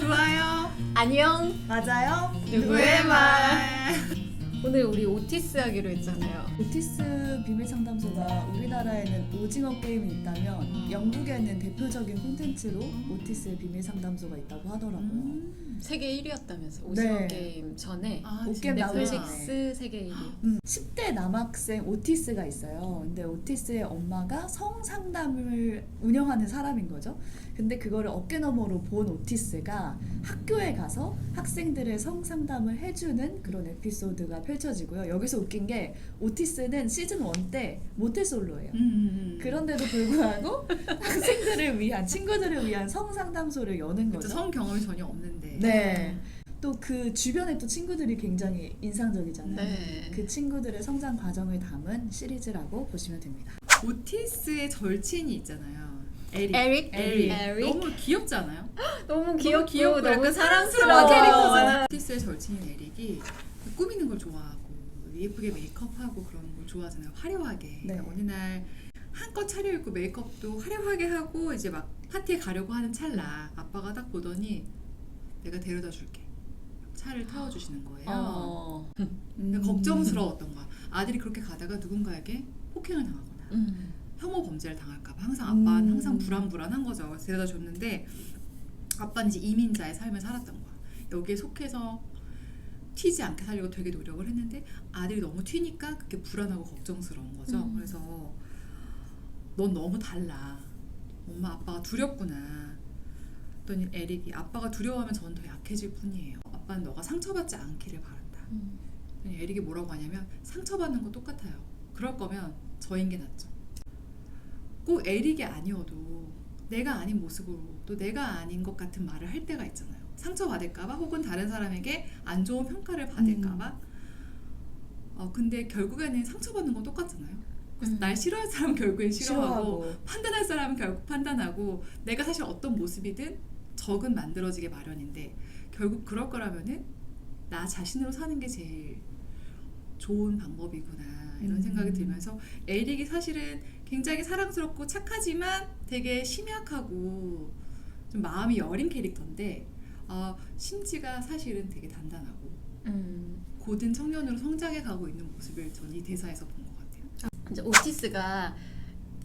좋아요. 안녕. 맞아요. 누구의 말. 오늘 우리 오티스 하기로 했잖아요. 오티스 비밀 상담소가 우리나라에는 오징어 게임이 있다면 영국에는 대표적인 콘텐츠로 오티스의 비밀 상담소가 있다고 하더라고요. 세계 1위였다면서 오징어 네. 게임 전에 옷게임 나오기 넷플릭스 세계 1위. 10대 남학생 오티스가 있어요. 근데 오티스의 엄마가 성상담을 운영하는 사람인 거죠. 근데 그거를 어깨너머로 본 오티스가 학교에 가서 학생들의 성상담을 해주는 그런 에피소드가 펼쳐지고요. 여기서 웃긴 게 오티스는 시즌 1 때 모태솔로예요. 그런데도 불구하고 학생들을 위한, 친구들을 위한 성상담소를 여는 거죠. 성 경험이 전혀 없는데. 네. 또 그 주변에 또 친구들이 굉장히 인상적이잖아요. 네. 그 친구들의 성장 과정을 담은 시리즈라고 보시면 됩니다. 오티스의 절친이 있잖아요. 에릭. 에릭. 너무 귀엽지 않아요? 너무 귀엽고 귀엽고 너무 약간 사랑스러워. 캐릭터잖아요. 오티스의 절친인 에릭이 꾸미는 걸 좋아하고 예쁘게 메이크업하고 그런 걸 좋아하잖아요. 화려하게. 네. 그러니까 어느 날 한껏 차려입고 메이크업도 화려하게 하고 이제 막 파티에 가려고 하는 찰나 아빠가 딱 보더니 내가 데려다 줄게. 차를 태워주시는 거예요. 그러니까 걱정스러웠던 거야. 아들이 그렇게 가다가 누군가에게 폭행을 당하거나 혐오 범죄를 당할까 봐 항상 아빠는 항상 불안한 거죠. 그래서 데려다 줬는데 아빠는 이제 이민자의 삶을 살았던 거야. 여기에 속해서 튀지 않게 살려고 되게 노력을 했는데 아들이 너무 튀니까 그게 불안하고 걱정스러운 거죠. 그래서 넌 너무 달라. 엄마 아빠가 두렵구나. 그랬더니 에릭이 아빠가 두려워하면 저는 더 약해질 뿐이에요. 아빠는 너가 상처받지 않기를 바란다. 에릭이 뭐라고 하냐면 상처받는 거 똑같아요. 그럴 거면 저인 게 낫죠. 꼭 에릭이 아니어도 내가 아닌 모습으로 또 내가 아닌 것 같은 말을 할 때가 있잖아요. 상처받을까봐 혹은 다른 사람에게 안 좋은 평가를 받을까봐. 근데 결국에는 상처받는 건 똑같잖아요. 그래서 날 싫어할 사람은 결국엔 싫어하고 판단할 사람은 결국 판단하고 내가 사실 어떤 모습이든 적은 만들어지게 마련인데 결국 그럴 거라면은 나 자신으로 사는 게 제일 좋은 방법이구나 이런 생각이 들면서 에릭이 사실은 굉장히 사랑스럽고 착하지만 되게 심약하고 좀 마음이 여린 캐릭터인데 심지가 사실은 되게 단단하고 고든 청년으로 성장해 가고 있는 모습을 전 이 대사에서 본 것 같아요. 이제 오티스가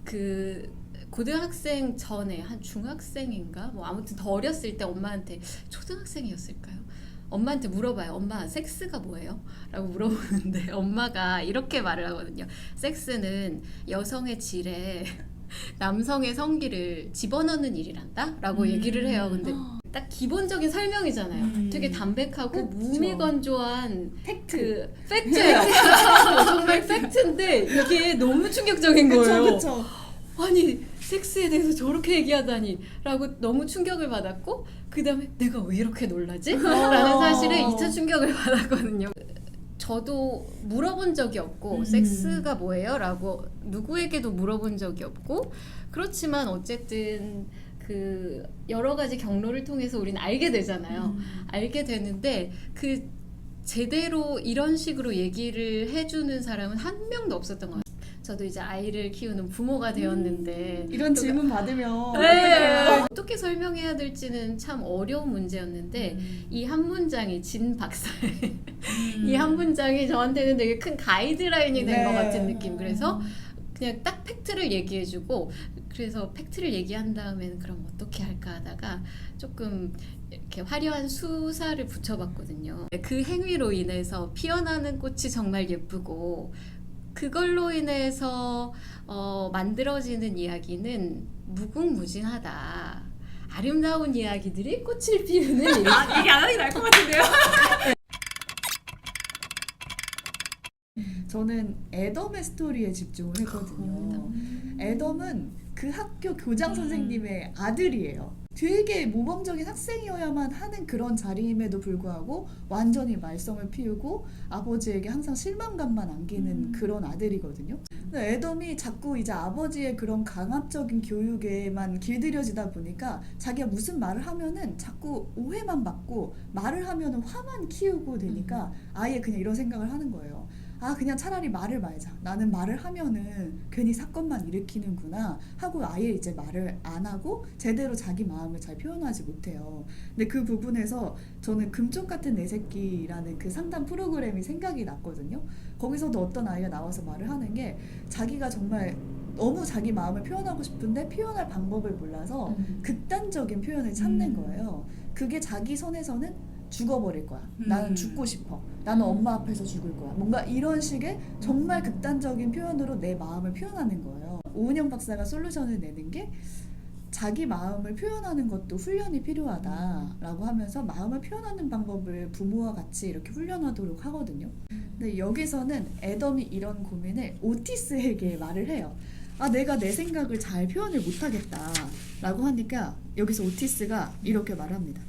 그 고등학생 전에 한 중학생인가 뭐 아무튼 더 어렸을 때 엄마한테 초등학생이었을까요? 엄마한테 물어봐요. 엄마 섹스가 뭐예요? 라고 물어보는데 엄마가 이렇게 말을 하거든요. 섹스는 여성의 질에 남성의 성기를 집어넣는 일이란다? 라고 얘기를 해요. 근데 딱 기본적인 설명이잖아요. 되게 담백하고 그쵸. 무미건조한 팩트. 팩트예요. 정말 팩트인데 이게 너무 충격적인 거예요. 그쵸. 아니 섹스에 대해서 저렇게 얘기하다니 라고 너무 충격을 받았고 그 다음에 내가 왜 이렇게 놀라지? 라는 사실에 2차 충격을 받았거든요. 저도 물어본 적이 없고 섹스가 뭐예요? 라고 누구에게도 물어본 적이 없고 그렇지만 어쨌든 그 여러 가지 경로를 통해서 우리는 알게 되잖아요. 알게 되는데 그 제대로 이런 식으로 얘기를 해주는 사람은 한 명도 없었던 것 같아요. 저도 이제 아이를 키우는 부모가 되었는데 이런 질문 받으면 네. 어떻게 설명해야 될지는 참 어려운 문제였는데 이 한 문장이 진 박사의 이 한 문장이 저한테는 되게 큰 가이드라인이 된 것 같은 느낌. 그래서 그냥 딱 팩트를 얘기해주고 그래서 팩트를 얘기한 다음에는 그럼 어떻게 할까 하다가 조금 이렇게 화려한 수사를 붙여봤거든요. 그 행위로 인해서 피어나는 꽃이 정말 예쁘고 그걸로 인해서 만들어지는 이야기는 무궁무진하다. 아름다운 이야기들이 꽃을 피우는 얘기 안 하는 게 나을 것 같은데요? 저는 애덤의 스토리에 집중을 했거든요. 애덤은 그 학교 교장 선생님의 아들이에요. 되게 모범적인 학생이어야만 하는 그런 자리임에도 불구하고 완전히 말썽을 피우고 아버지에게 항상 실망감만 안기는 그런 아들이거든요. 근데 애덤이 자꾸 이제 아버지의 그런 강압적인 교육에만 길들여지다 보니까 자기가 무슨 말을 하면은 자꾸 오해만 받고 말을 하면은 화만 키우고 되니까 아예 그냥 이런 생각을 하는 거예요. 아 그냥 차라리 말을 말자. 나는 말을 하면은 괜히 사건만 일으키는구나 하고 아예 이제 말을 안 하고 제대로 자기 마음을 잘 표현하지 못해요. 근데 그 부분에서 저는 금쪽 같은 내 새끼라는 그 상담 프로그램이 생각이 났거든요. 거기서도 어떤 아이가 나와서 말을 하는 게 자기가 정말 너무 자기 마음을 표현하고 싶은데 표현할 방법을 몰라서 극단적인 표현을 찾는 거예요. 그게 자기 선에서는 죽어버릴 거야. 나는 죽고 싶어. 나는 엄마 앞에서 죽을 거야. 뭔가 이런 식의 정말 극단적인 표현으로 내 마음을 표현하는 거예요. 오은영 박사가 솔루션을 내는 게 자기 마음을 표현하는 것도 훈련이 필요하다라고 하면서 마음을 표현하는 방법을 부모와 같이 이렇게 훈련하도록 하거든요. 근데 여기서는 애덤이 이런 고민을 오티스에게 말을 해요. 아, 내가 내 생각을 잘 표현을 못하겠다 라고 하니까 여기서 오티스가 이렇게 말합니다.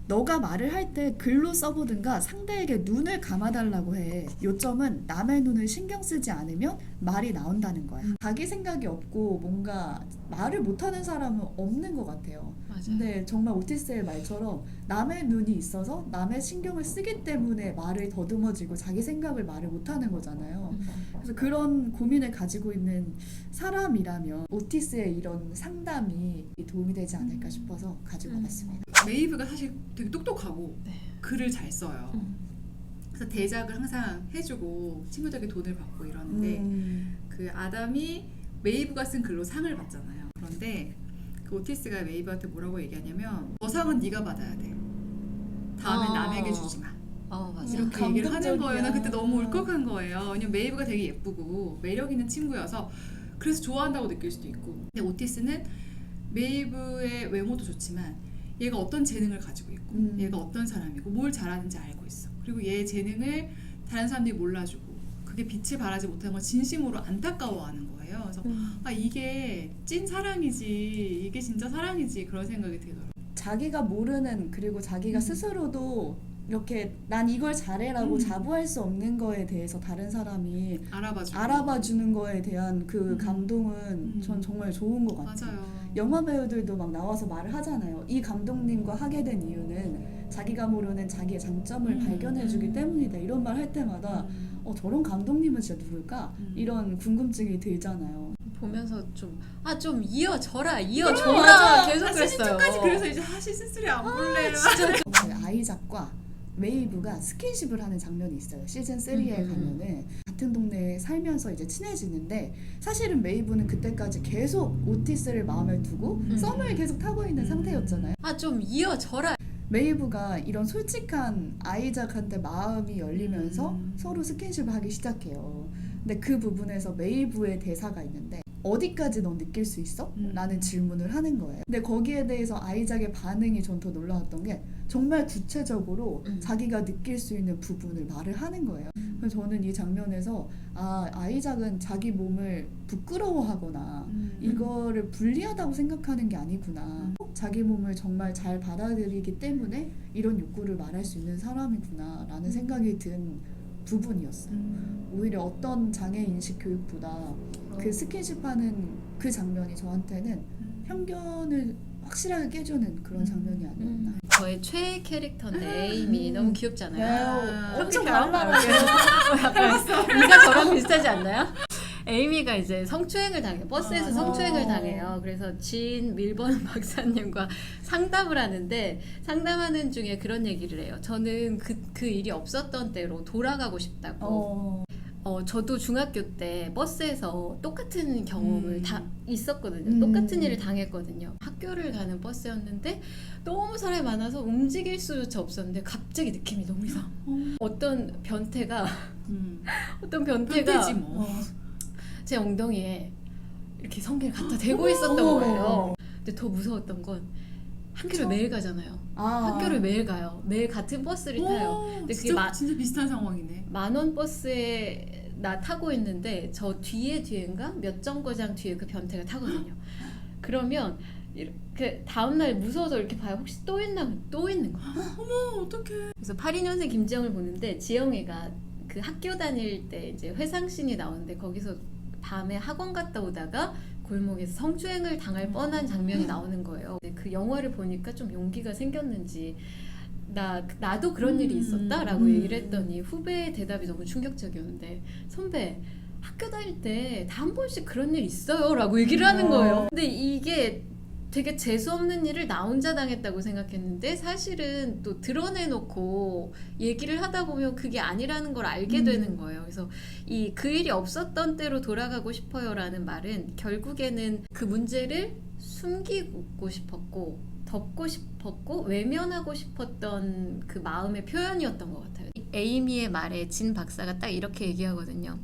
너가 말을 할 때 글로 써보든가 상대에게 눈을 감아달라고 해. 요점은 남의 눈을 신경 쓰지 않으면 말이 나온다는 거야. 자기 생각이 없고 뭔가 말을 못하는 사람은 없는 것 같아요. 맞아요. 근데 정말 오티스의 말처럼 남의 눈이 있어서 남의 신경을 쓰기 때문에 말을 더듬어지고 자기 생각을 말을 못하는 거잖아요. 그래서 그런 고민을 가지고 있는 사람이라면 오티스의 이런 상담이 도움이 되지 않을까 싶어서 가지고 와봤습니다. 메이브가 사실 되게 똑똑하고 네. 글을 잘 써요. 그래서 대작을 항상 해주고 친구들에게 돈을 받고 이러는데 그 아담이 메이브가 쓴 글로 상을 받잖아요. 그런데 그 오티스가 메이브한테 뭐라고 얘기하냐면 저 상은 네가 받아야 돼. 다음엔 남에게 주지 마. 맞아. 이렇게 얘기를 하는 거예요. 나 그때 너무 감동적이야. 울컥한 거예요. 왜냐면 메이브가 되게 예쁘고 매력 있는 친구여서 그래서 좋아한다고 느낄 수도 있고. 근데 오티스는 메이브의 외모도 좋지만 얘가 어떤 재능을 가지고 있고 얘가 어떤 사람이고 뭘 잘하는지 알고 있어. 그리고 얘의 재능을 다른 사람들이 몰라주고 그게 빛을 발하지 못하는 걸 진심으로 안타까워하는 거예요. 그래서 아 이게 찐 사랑이지, 이게 진짜 사랑이지 그런 생각이 들더라고요. 자기가 모르는 그리고 자기가 스스로도 이렇게 난 이걸 잘해라고 자부할 수 없는 거에 대해서 다른 사람이 알아봐 주는 거에 대한 그 감동은 전 정말 좋은 것 같아요. 맞아요. 영화 배우들도 막 나와서 말을 하잖아요. 이 감독님과 하게 된 이유는 자기가 모르는 자기의 장점을 발견해 주기 때문이다. 이런 말 할 때마다 저런 감독님은 진짜 누굴까? 이런 궁금증이 들잖아요. 보면서 좀 이어줘라 맞아. 계속 그랬어요. 시즌 2까지 그래서 이제 시즌 3 안 볼래요. 진짜 아이작과 메이브가 스킨십을 하는 장면이 있어요. 시즌 3에 가면은 같은 동네에 살면서 이제 친해지는데 사실은 메이브는 그때까지 계속 오티스를 마음에 두고 썸을 계속 타고 있는 상태였잖아요. 좀 이어줘라. 메이브가 이런 솔직한 아이작한테 마음이 열리면서 서로 스킨십을 하기 시작해요. 근데 그 부분에서 메이브의 대사가 있는데 어디까지 넌 느낄 수 있어? 라는 질문을 하는 거예요. 근데 거기에 대해서 아이작의 반응이 전 더 놀라웠던 게 정말 구체적으로 자기가 느낄 수 있는 부분을 말을 하는 거예요. 그래서 저는 이 장면에서 아이작은 자기 몸을 부끄러워하거나 이거를 불리하다고 생각하는 게 아니구나. 자기 몸을 정말 잘 받아들이기 때문에 이런 욕구를 말할 수 있는 사람이구나 라는 생각이 든 부분이었어요. 오히려 어떤 장애인식 교육보다 그 스킨십하는 그 장면이 저한테는 편견을 확실하게 깨주는 그런 장면이 아니었나. 저의 최애 캐릭터인데 에이미 너무 귀엽잖아요. 엄청 달라요. 이가 저랑 비슷하지 않나요? 에이미가 이제 성추행을 당해요. 버스에서 성추행을 당해요. 그래서 진 밀번 박사님과 상담을 하는데 상담하는 중에 그런 얘기를 해요. 저는 그 일이 없었던 때로 돌아가고 싶다고. 저도 중학교 때 버스에서 똑같은 경험을 다 있었거든요. 똑같은 일을 당했거든요. 학교를 가는 버스였는데 너무 사람이 많아서 움직일 수조차 없었는데 갑자기 느낌이 너무 이상. 어떤 변태가 변태지 뭐. 제 엉덩이에 이렇게 성게를 갖다 대고 있었던 거예요. 근데 더 무서웠던 건 학교를 매일 가잖아요. 학교를 매일 가요. 매일 같은 버스를 타요. 근데 그게 진짜 비슷한 상황이네. 만원 버스에 나 타고 있는데 저 뒤인가 몇 정거장 뒤에 그 변태가 타거든요. 그러면 이렇게 다음날 무서워서 이렇게 봐요. 혹시 또 있는 거야. 어머 어떡해. 그래서 82년생 김지영을 보는데 지영이가 그 학교 다닐 때 이제 회상씬이 나오는데 거기서 밤에 학원 갔다 오다가 골목에서 성추행을 당할 뻔한 장면이 나오는 거예요. 그 영화를 보니까 좀 용기가 생겼는지 나도 그런 일이 있었다라고 얘기를 음. 했더니 후배의 대답이 너무 충격적이었는데 선배 학교 다닐 때 다 한 번씩 그런 일 있어요 라고 얘기를 하는 거예요. 근데 이게 되게 재수없는 일을 나 혼자 당했다고 생각했는데 사실은 또 드러내놓고 얘기를 하다 보면 그게 아니라는 걸 알게 되는 거예요. 그래서 그 일이 없었던 때로 돌아가고 싶어요라는 말은 결국에는 그 문제를 숨기고 싶었고 덮고 싶었고 외면하고 싶었던 그 마음의 표현이었던 것 같아요. 에이미의 말에 진 박사가 딱 이렇게 얘기하거든요.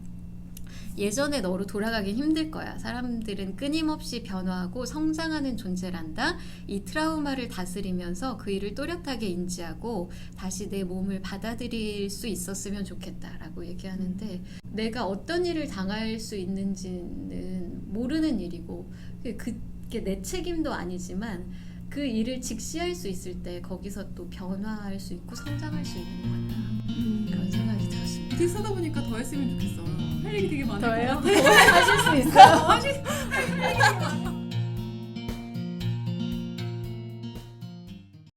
예전의 너로 돌아가긴 힘들 거야. 사람들은 끊임없이 변화하고 성장하는 존재란다. 이 트라우마를 다스리면서 그 일을 또렷하게 인지하고 다시 내 몸을 받아들일 수 있었으면 좋겠다라고 얘기하는데 내가 어떤 일을 당할 수 있는지는 모르는 일이고 그게 내 책임도 아니지만 그 일을 직시할 수 있을 때 거기서 또 변화할 수 있고 성장할 수 있는 것 같다. 그런 생각이 들었습니다. 뒤 쓰다 보니까 더 했으면 좋겠어. 할 얘기 되게 많을 것 더해요? 같아. 하실 수 있어요?